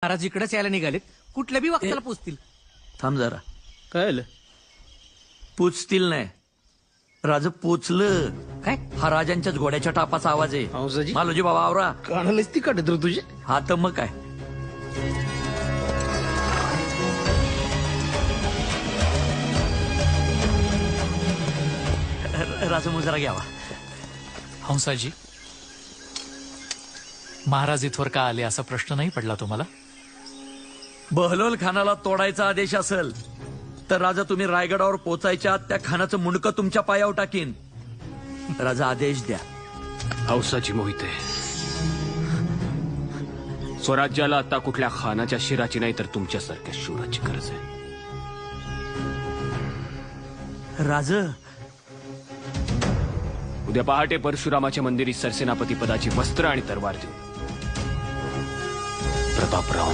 महाराज इकडेच यायला निघालेत. कुठल्या बी वक्ताला पोचतील. थांब जरा. काय आलं? पोचतील नाही, राज पोचलं. काय हा राजांच्याच घोड्याच्या टापाचा आवाज आहे. हंसाजी? मालोजी बाबा आवरा. कानालाच ती काढत रे तुझे. हा तर मग काय. राजा मुजरा घ्यावा. हंसाजी, महाराज इथवर का आले असा प्रश्न नाही पडला तुम्हाला? बहलोल खानाला तोडायचा आदेश असेल तर राजा तुम्ही रायगडावर पोचायच्या आत त्या खानाचं मुंडकं तुमच्या पायावर टाकीन. राजा आदेश द्या. हौसाची मोहिते, स्वराज्याला आता कुठल्या खानाच्या शिराची नाही तर तुमच्यासारख्या शूराची गरज आहे. राज उद्या पहाटे परशुरामाच्या मंदिरी सरसेनापती पदाची वस्त्र आणि तरवार देऊन प्रतापराव